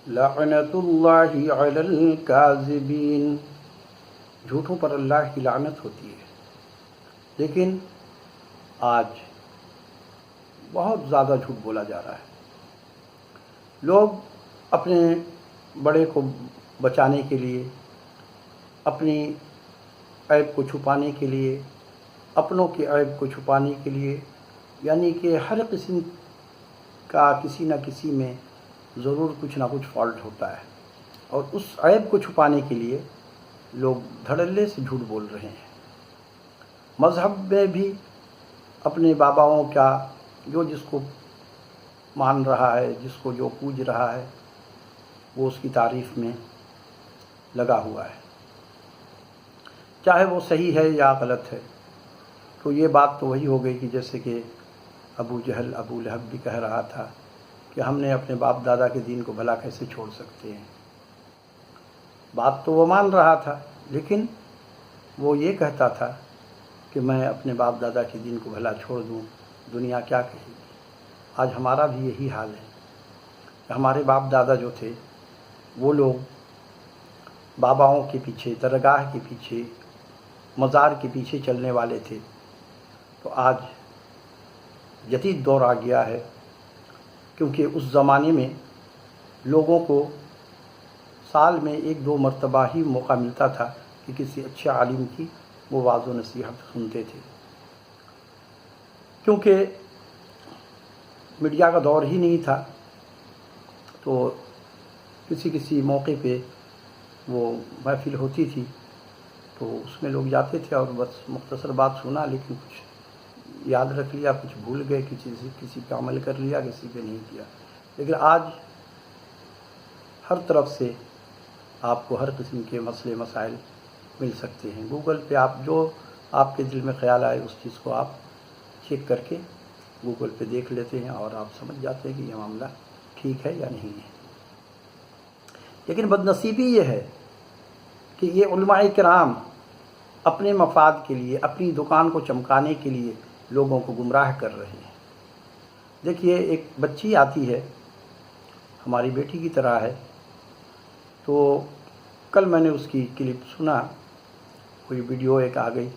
لعنت اللہ علی الکاذبین، جھوٹوں پر اللہ کی لعنت ہوتی ہے۔ لیکن آج بہت زیادہ جھوٹ بولا جا رہا ہے۔ لوگ اپنے بڑے کو بچانے کے لیے، اپنی عیب کو چھپانے کے لیے، اپنوں کے عیب کو چھپانے کے لیے، یعنی کہ ہر قسم کا کسی نہ کسی میں ضرور کچھ نہ کچھ فالٹ ہوتا ہے، اور اس عیب کو چھپانے کے لیے لوگ دھڑلے سے جھوٹ بول رہے ہیں۔ مذہب میں بھی اپنے باباؤں کا جو جس کو مان رہا ہے، جس کو جو پوج رہا ہے، وہ اس کی تعریف میں لگا ہوا ہے، چاہے وہ صحیح ہے یا غلط ہے۔ تو یہ بات تو وہی ہو گئی کہ جیسے کہ ابو جہل، ابو لہب بھی کہہ رہا تھا کہ ہم نے اپنے باپ دادا کے دین کو بھلا کیسے چھوڑ سکتے ہیں۔ بات تو وہ مان رہا تھا، لیکن وہ یہ کہتا تھا کہ میں اپنے باپ دادا کے دین کو بھلا چھوڑ دوں، دنیا کیا کہے گی۔ آج ہمارا بھی یہی حال ہے کہ ہمارے باپ دادا جو تھے وہ لوگ باباؤں کے پیچھے، درگاہ کے پیچھے، مزار کے پیچھے چلنے والے تھے۔ تو آج جدید دور آ گیا ہے، کیونکہ اس زمانے میں لوگوں کو سال میں 1-2 مرتبہ ہی موقع ملتا تھا کہ کسی اچھے عالم کی وہ واعظ و نصیحت سنتے تھے، کیونکہ میڈیا کا دور ہی نہیں تھا۔ تو کسی موقع پہ وہ محفل ہوتی تھی تو اس میں لوگ جاتے تھے اور بس مختصر بات سنا، لیکن کچھ یاد رکھ لیا، کچھ بھول گئے، کسی پہ عمل کر لیا، کسی پہ نہیں کیا۔ لیکن آج ہر طرف سے آپ کو ہر قسم کے مسئلے مسائل مل سکتے ہیں۔ گوگل پہ آپ جو آپ کے دل میں خیال آئے اس چیز کو آپ چیک کر کے گوگل پہ دیکھ لیتے ہیں، اور آپ سمجھ جاتے ہیں کہ یہ معاملہ ٹھیک ہے یا نہیں ہے۔ لیکن بدنصیبی یہ ہے کہ یہ علماء کرام اپنے مفاد کے لیے، اپنی دکان کو چمکانے کے لیے لوگوں کو گمراہ کر رہے ہیں۔ دیکھیے، ایک بچی آتی ہے، ہماری بیٹی کی طرح ہے، تو کل میں نے اس کی کلپ سنا، کوئی ویڈیو ایک آ گئی،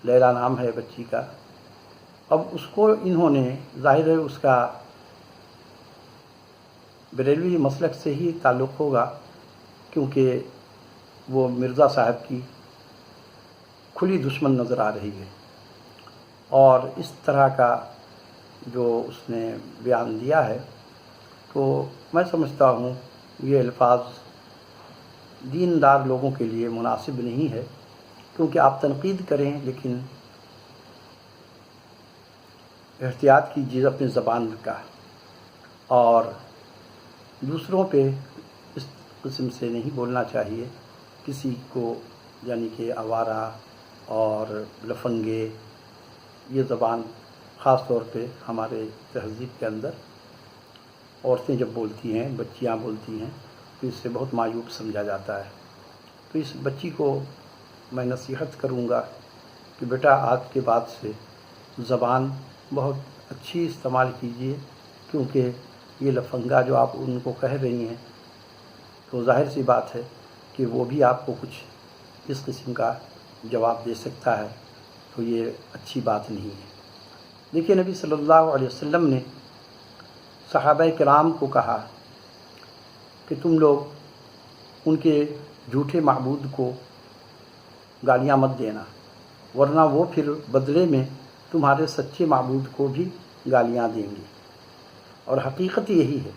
لیلا نام ہے بچی کا۔ اب اس کو انہوں نے، ظاہر ہے اس کا بریلوی مسلک سے ہی تعلق ہوگا، کیونکہ وہ مرزا صاحب کی کھلی دشمن نظر آ رہی ہے، اور اس طرح کا جو اس نے بیان دیا ہے، تو میں سمجھتا ہوں یہ الفاظ دیندار لوگوں کے لیے مناسب نہیں ہے، کیونکہ آپ تنقید کریں لیکن احتیاط کیجیے اپنی زبان کا، اور دوسروں پہ اس قسم سے نہیں بولنا چاہیے کسی کو، یعنی کہ آوارہ اور لفنگے، یہ زبان خاص طور پہ ہمارے تہذیب کے اندر عورتیں جب بولتی ہیں، بچیاں بولتی ہیں، تو اس سے بہت معیوب سمجھا جاتا ہے۔ تو اس بچی کو میں نصیحت کروں گا کہ بیٹا آج کے بعد سے زبان بہت اچھی استعمال کیجیے، کیونکہ یہ لفنگا جو آپ ان کو کہہ رہی ہیں، تو ظاہر سی بات ہے کہ وہ بھی آپ کو کچھ اس قسم کا جواب دے سکتا ہے، تو یہ اچھی بات نہیں ہے۔ دیکھیے، نبی صلی اللہ علیہ وسلم نے صحابہ کرام کو کہا کہ تم لوگ ان کے جھوٹے معبود کو گالیاں مت دینا، ورنہ وہ پھر بدلے میں تمہارے سچے معبود کو بھی گالیاں دیں گے۔ اور حقیقت یہی ہے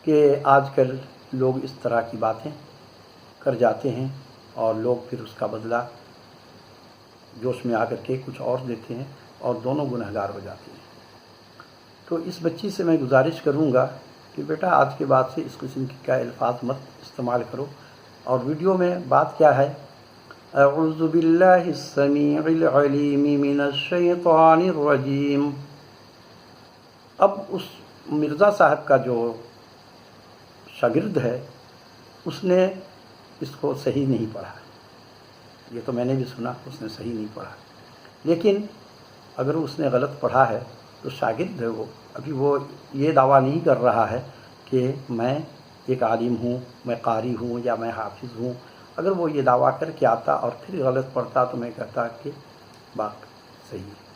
کہ آج کل لوگ اس طرح کی باتیں کر جاتے ہیں، اور لوگ پھر اس کا بدلہ جوش میں آ کر کے کچھ اور دیتے ہیں، اور دونوں گنہگار ہو جاتے ہیں۔ تو اس بچی سے میں گزارش کروں گا کہ بیٹا آج کے بعد سے اس قسم کے الفاظ مت استعمال کرو۔ اور ویڈیو میں بات کیا ہے؟ اعوذ باللہ السمیع العلیم من الشیطان الرجیم۔ اب اس مرزا صاحب کا جو شاگرد ہے، اس نے اس کو صحیح نہیں پڑھا، یہ تو میں نے بھی سنا، اس نے صحیح نہیں پڑھا۔ لیکن اگر اس نے غلط پڑھا ہے تو شاگرد ہے وہ، ابھی وہ یہ دعویٰ نہیں کر رہا ہے کہ میں ایک عالم ہوں، میں قاری ہوں یا میں حافظ ہوں۔ اگر وہ یہ دعویٰ کر کے آتا اور پھر غلط پڑھتا تو میں کہتا کہ بات صحیح ہے۔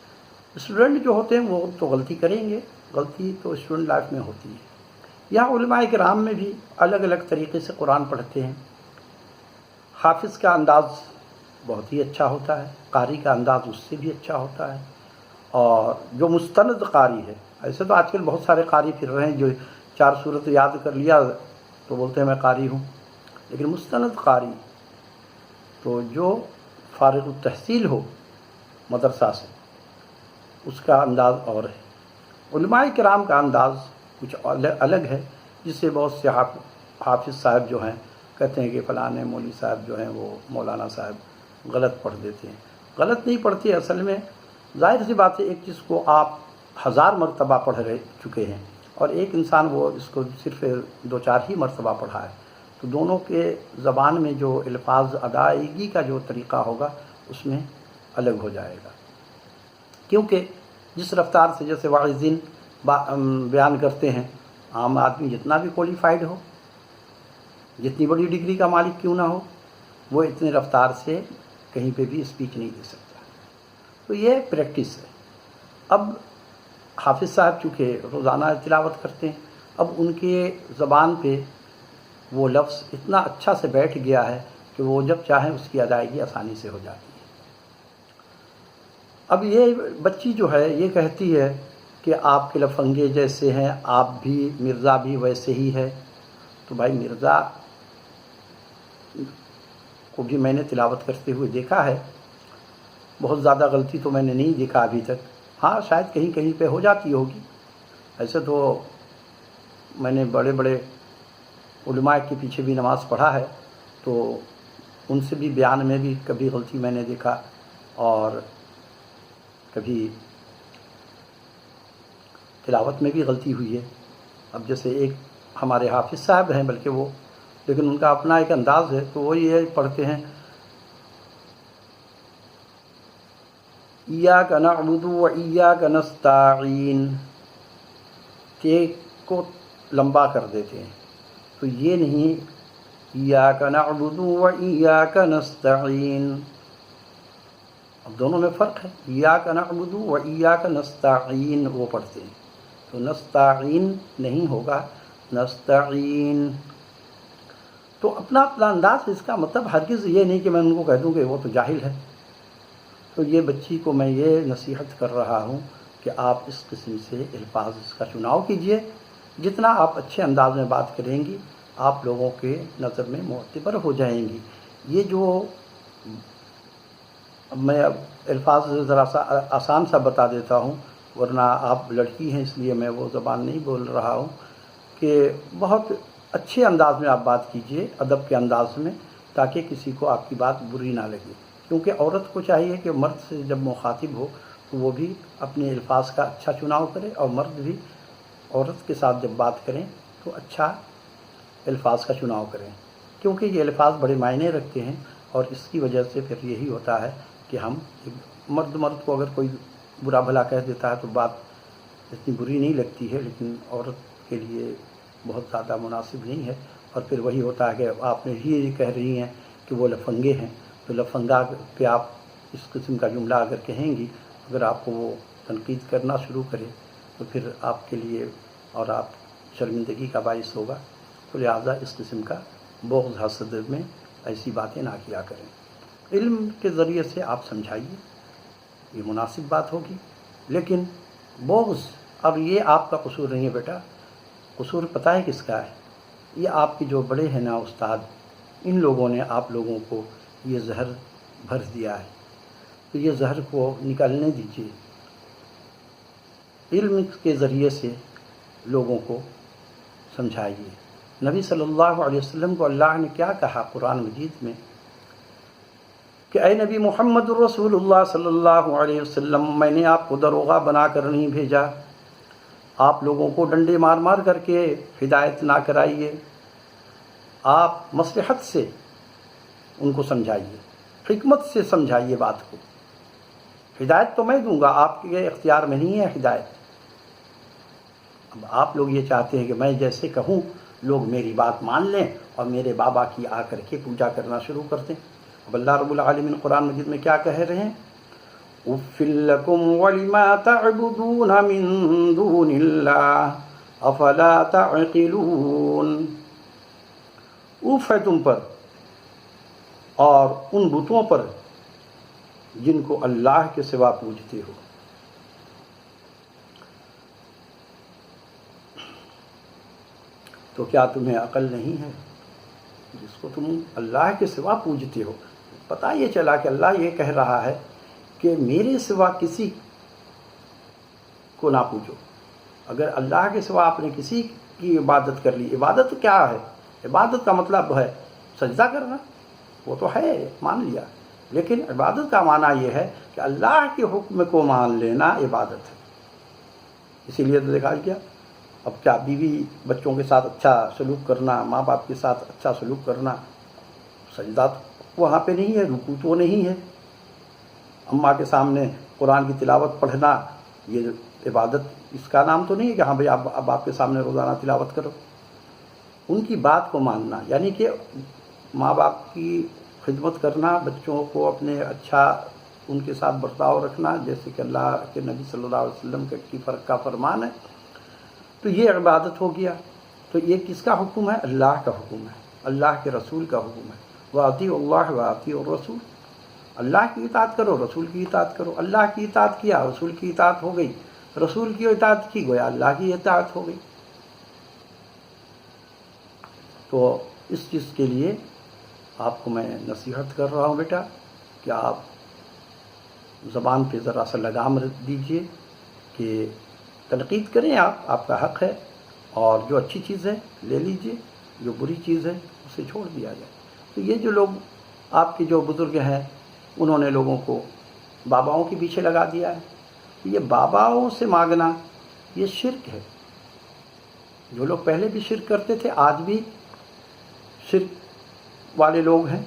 اسٹوڈنٹ جو ہوتے ہیں وہ تو غلطی کریں گے، غلطی تو اسٹوڈنٹ لائف میں ہوتی ہے۔ یہاں علماء کرام میں بھی الگ الگ طریقے سے قرآن پڑھتے ہیں۔ حافظ کا انداز بہت ہی اچھا ہوتا ہے، قاری کا انداز اس سے بھی اچھا ہوتا ہے، اور جو مستند قاری ہے، ایسے تو آج کل بہت سارے قاری پھر رہے ہیں جو 4 سورت یاد کر لیا تو بولتے ہیں میں قاری ہوں، لیکن مستند قاری تو جو فارغ التحصیل ہو مدرسہ سے، اس کا انداز اور ہے۔ علماء کرام کا انداز کچھ الگ ہے، جس سے بہت سے حافظ صاحب جو ہیں کہتے ہیں کہ فلاں مولوی صاحب جو ہیں وہ مولانا صاحب غلط پڑھ دیتے ہیں۔ غلط نہیں پڑھتے، اصل میں ظاہر سی بات ہے، ایک چیز کو آپ 1000 مرتبہ پڑھ چکے ہیں اور ایک انسان وہ اس کو صرف 2-4 ہی مرتبہ پڑھا ہے، تو دونوں کے زبان میں جو الفاظ ادائیگی کا جو طریقہ ہوگا اس میں الگ ہو جائے گا، کیونکہ جس رفتار سے جیسے واعظین بیان کرتے ہیں، عام آدمی جتنا بھی کوالیفائڈ ہو، جتنی بڑی ڈگری کا مالک کیوں نہ ہو، وہ اتنے رفتار سے کہیں پہ بھی اسپیچ نہیں دے سکتا۔ تو یہ پریکٹس ہے۔ اب حافظ صاحب چونکہ روزانہ تلاوت کرتے ہیں، اب ان کے زبان پہ وہ لفظ اتنا اچھا سے بیٹھ گیا ہے کہ وہ جب چاہیں اس کی ادائیگی آسانی سے ہو جاتی ہے۔ اب یہ بچی جو ہے یہ کہتی ہے کہ آپ کے لفنگے جیسے ہیں، آپ بھی مرزا بھی ویسے ہی ہے، تو بھائی مرزا کو بھی میں نے تلاوت کرتے ہوئے دیکھا ہے، بہت زیادہ غلطی تو میں نے نہیں دیکھا ابھی تک، ہاں شاید کہیں کہیں پہ ہو جاتی ہوگی، ایسے تو میں نے بڑے بڑے علماء کے پیچھے بھی نماز پڑھا ہے، تو ان سے بھی بیان میں بھی کبھی غلطی میں نے دیکھا اور کبھی تلاوت میں بھی غلطی ہوئی ہے۔ اب جیسے ایک ہمارے حافظ صاحب ہیں، بلکہ وہ لیکن ان کا اپنا ایک انداز ہے، تو وہ یہ پڑھتے ہیں ایاک نعبد و ایاک نستعین، تے کو لمبا کر دیتے ہیں، تو یہ نہیں ایاک نعبد و ایاک نستعین، اب دونوں میں فرق ہے۔ ایاک نعبد و ایاک نستعین وہ پڑھتے ہیں، تو نستعین نہیں ہوگا، نستعین۔ تو اپنا اپنا انداز، اس کا مطلب ہرگز یہ نہیں کہ میں ان کو کہہ دوں کہ وہ تو جاہل ہے۔ تو یہ بچی کو میں یہ نصیحت کر رہا ہوں کہ آپ اس قسم سے الفاظ کا چناؤ کیجئے، جتنا آپ اچھے انداز میں بات کریں گی آپ لوگوں کے نظر میں معتبر ہو جائیں گی۔ یہ جو میں اب الفاظ ذرا سا آسان سا بتا دیتا ہوں، ورنہ آپ لڑکی ہیں اس لیے میں وہ زبان نہیں بول رہا ہوں، کہ بہت اچھے انداز میں آپ بات کیجئے، ادب کے انداز میں، تاکہ کسی کو آپ کی بات بری نہ لگے، کیونکہ عورت کو چاہیے کہ مرد سے جب مخاطب ہو تو وہ بھی اپنے الفاظ کا اچھا چناؤ کرے، اور مرد بھی عورت کے ساتھ جب بات کریں تو اچھا الفاظ کا چناؤ کریں، کیونکہ یہ الفاظ بڑے معنی رکھتے ہیں، اور اس کی وجہ سے پھر یہی ہوتا ہے کہ ہم مرد کو اگر کوئی برا بھلا کہہ دیتا ہے تو بات اتنی بری نہیں لگتی ہے، لیکن عورت کے لیے بہت زیادہ مناسب نہیں ہے، اور پھر وہی ہوتا ہے کہ آپ نے ہی کہہ رہی ہیں کہ وہ لفنگے ہیں، تو لفنگا پہ آپ اس قسم کا جملہ اگر کہیں گی، اگر آپ کو وہ تنقید کرنا شروع کرے تو پھر آپ کے لیے اور آپ شرمندگی کا باعث ہوگا، تو لہٰذا اس قسم کا بغض حسد میں ایسی باتیں نہ کیا کریں۔ علم کے ذریعے سے آپ سمجھائیے، یہ مناسب بات ہوگی، لیکن بغض، اب یہ آپ کا قصور نہیں ہے بیٹا، قصور پتہ ہے کس کا ہے؟ یہ آپ کے جو بڑے ہیں نا استاد، ان لوگوں نے آپ لوگوں کو یہ زہر بھر دیا ہے، تو یہ زہر کو نکلنے دیجیے، علم کے ذریعے سے لوگوں کو سمجھائیے۔ نبی صلی اللہ علیہ وسلم کو اللہ نے کیا کہا قرآن مجید میں کہ اے نبی محمد رسول اللہ صلی اللہ علیہ وسلم، میں نے آپ کو دروغہ بنا کر نہیں بھیجا، آپ لوگوں کو ڈنڈے مار مار کر کے ہدایت نہ کرائیے، آپ مصلحت سے ان کو سمجھائیے، حکمت سے سمجھائیے بات کو۔ ہدایت تو میں دوں گا، آپ کے اختیار میں نہیں ہے ہدایت، اب آپ لوگ یہ چاہتے ہیں کہ میں جیسے کہوں لوگ میری بات مان لیں اور میرے بابا کی آ کر کے پوجا کرنا شروع کر دیں. اب اللہ رب العالمین قرآن مجید میں کیا کہہ رہے ہیں؟ اُفٍّ لَكُمْ وَلِمَا تَعْبُدُونَ مِن دُونِ اللَّهِ أَفَلَا تَعْقِلُونَ. اف ہے تم پر اور ان بتوں پر جن کو اللہ کے سوا پوجتے ہو. تو کیا تمہیں عقل نہیں ہے جس کو تم اللہ کے سوا پوجتے ہو؟ پتہ یہ چلا کہ اللہ یہ کہہ رہا ہے کہ میرے سوا کسی کو نہ پوجو. اگر اللہ کے سوا آپ نے کسی کی عبادت کر لی، عبادت کیا ہے؟ عبادت کا مطلب ہے سجدہ کرنا، وہ تو ہے مان لیا، لیکن عبادت کا معنی یہ ہے کہ اللہ کے حکم کو مان لینا عبادت ہے. اسی لیے تو دیکھا گیا اب کیا بیوی بچوں کے ساتھ اچھا سلوک کرنا، ماں باپ کے ساتھ اچھا سلوک کرنا، سجدہ تو وہاں پہ نہیں ہے، رکوع تو نہیں ہے. اماں کے سامنے قرآن کی تلاوت پڑھنا یہ عبادت اس کا نام تو نہیں ہے کہ ہاں بھائی اب آپ کے سامنے روزانہ تلاوت کرو. ان کی بات کو ماننا یعنی کہ ماں باپ کی خدمت کرنا، بچوں کو اپنے اچھا ان کے ساتھ برتاؤ رکھنا جیسے کہ اللہ کے نبی صلی اللہ علیہ وسلم کی فرق کا فرمان ہے، تو یہ عبادت ہو گیا. تو یہ کس کا حکم ہے؟ اللہ کا حکم ہے، اللہ کے رسول کا حکم ہے. وَأَطِيعُوا اللَّهَ وَأَطِيعُوا الرَّسُولَ. اللہ کی اطاعت کرو، رسول کی اطاعت کرو. اللہ کی اطاعت کیا، رسول کی اطاعت ہو گئی، رسول کی اطاعت کی گویا اللہ کی اطاعت ہو گئی. تو اس چیز کے لیے آپ کو میں نصیحت کر رہا ہوں بیٹا کہ آپ زبان پہ ذرا سا لگام دیجئے کہ تنقید کریں، آپ کا حق ہے، اور جو اچھی چیز ہے لے لیجئے، جو بری چیز ہے اسے چھوڑ دیا جائے. تو یہ جو لوگ آپ کے جو بزرگ ہیں انہوں نے لوگوں کو باباؤں کے پیچھے لگا دیا ہے. یہ باباؤں سے مانگنا یہ شرک ہے. جو لوگ پہلے بھی شرک کرتے تھے آج بھی شرک والے لوگ ہیں،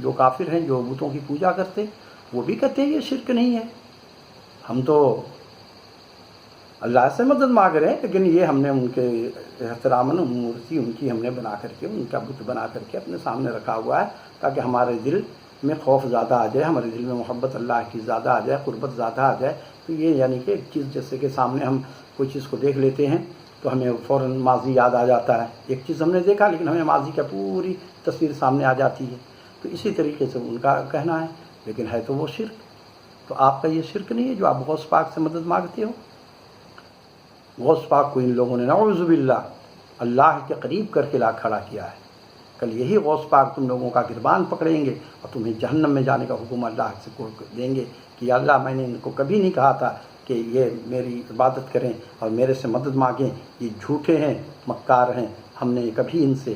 جو کافر ہیں جو بتوں کی پوجا کرتے، وہ بھی کہتے ہیں یہ شرک نہیں ہے، ہم تو اللہ سے مدد مانگ رہے ہیں، لیکن یہ ہم نے ان کے احتراماً مورتی ان کی ہم نے بنا کر کے، ان کا بت بنا کر کے اپنے سامنے رکھا ہوا ہے تاکہ ہمارے دل میں خوف زیادہ آ جائے، ہمارے دل میں محبت اللہ کی زیادہ آ جائے، قربت زیادہ آ جائے. تو یہ یعنی کہ ایک چیز جیسے کہ سامنے ہم کوئی چیز کو دیکھ لیتے ہیں تو ہمیں فوراً ماضی یاد آ جاتا ہے. ایک چیز ہم نے دیکھا لیکن ہمیں ماضی کا پوری تصویر سامنے آ جاتی ہے. تو اسی طریقے سے ان کا کہنا ہے، لیکن ہے تو وہ شرک. تو آپ کا یہ شرک نہیں ہے جو آپ غوث پاک سے مدد مانگتے ہو. غوث پاک کو ان لوگوں نے نعوذ باللہ اللہ کے قریب کر کے لا کھڑا کیا ہے. کل یہی غوث پاک تم لوگوں کا گربان پکڑیں گے اور تمہیں جہنم میں جانے کا حکم اللہ سے دیں گے کہ یا اللہ میں نے ان کو کبھی نہیں کہا تھا کہ یہ میری عبادت کریں اور میرے سے مدد مانگیں، یہ جھوٹے ہیں، مکار ہیں، ہم نے کبھی ان سے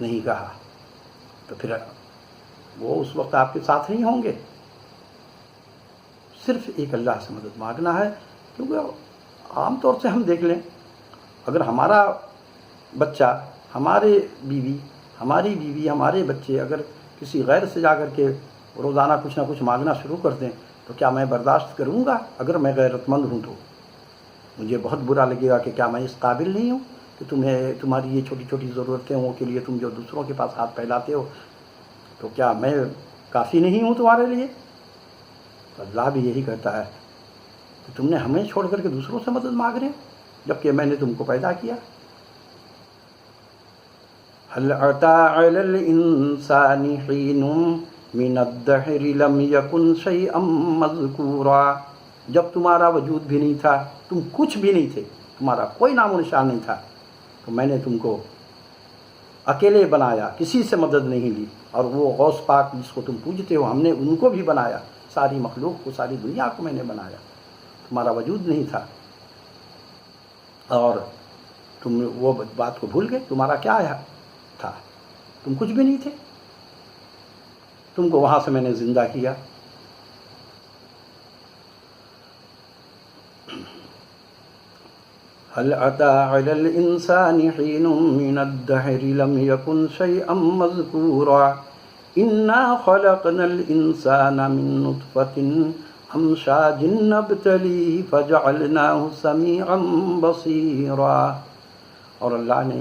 نہیں کہا. تو پھر وہ اس وقت آپ کے ساتھ نہیں ہوں گے. صرف ایک اللہ سے مدد مانگنا ہے. کیونکہ عام طور سے ہم دیکھ لیں اگر ہمارا بچہ، ہماری بیوی، ہمارے بچے اگر کسی غیر سے جا کر کے روزانہ کچھ نہ کچھ مانگنا شروع کر دیں تو کیا میں برداشت کروں گا؟ اگر میں غیرت مند ہوں تو مجھے بہت برا لگے گا کہ کیا میں اس قابل نہیں ہوں کہ تمہاری یہ چھوٹی چھوٹی ضرورتوں کے لیے تم جو دوسروں کے پاس ہاتھ پھیلاتے ہو، تو کیا میں کافی نہیں ہوں تمہارے لیے؟ اللہ بھی یہی کہتا ہے کہ تم نے ہمیں چھوڑ کر کے دوسروں سے مدد مانگ رہے ہو جبکہ میں نے تم کو پیدا کیا. هل أتى على الإنسان حين من الدهر لم يكن شيئا مذكورا. جب تمہارا وجود بھی نہیں تھا، تم کچھ بھی نہیں تھے، تمہارا کوئی نام و نشان نہیں تھا، تو میں نے تم کو اکیلے بنایا، کسی سے مدد نہیں لی. اور وہ غوث پاک جس کو تم پوجتے ہو، ہم نے ان کو بھی بنایا، ساری مخلوق کو، ساری دنیا کو میں نے بنایا. تمہارا وجود نہیں تھا اور تم وہ بات کو بھول گئے. تمہارا کیا تھا؟ تم کچھ بھی نہیں تھے. تم کو وہاں سے میں نے زندہ کیا. هل أتى على الإنسان حين من الدهر لم يكن شيئا مذكورا إنا خلقنا الإنسان من نطفة أمشاج نبتليه فجعلناه سميعا بصيرا. اور اللہ نے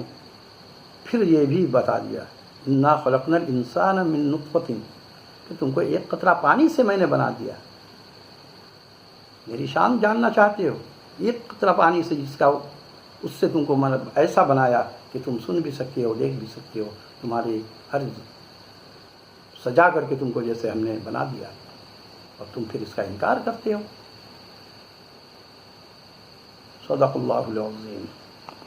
پھر یہ بھی بتا دیا انا خلقنا الانسان من نطفۃ، کہ تم کو ایک قطرہ پانی سے میں نے بنا دیا. میری شان جاننا چاہتے ہو؟ ایک قطرہ پانی سے اس سے تم کو میں ایسا بنایا کہ تم سن بھی سکتے ہو، دیکھ بھی سکتے ہو، تمہاری ہر سجا کر کے تم کو جیسے ہم نے بنا دیا، اور تم پھر اس کا انکار کرتے ہو. صدق اللہ العظیم.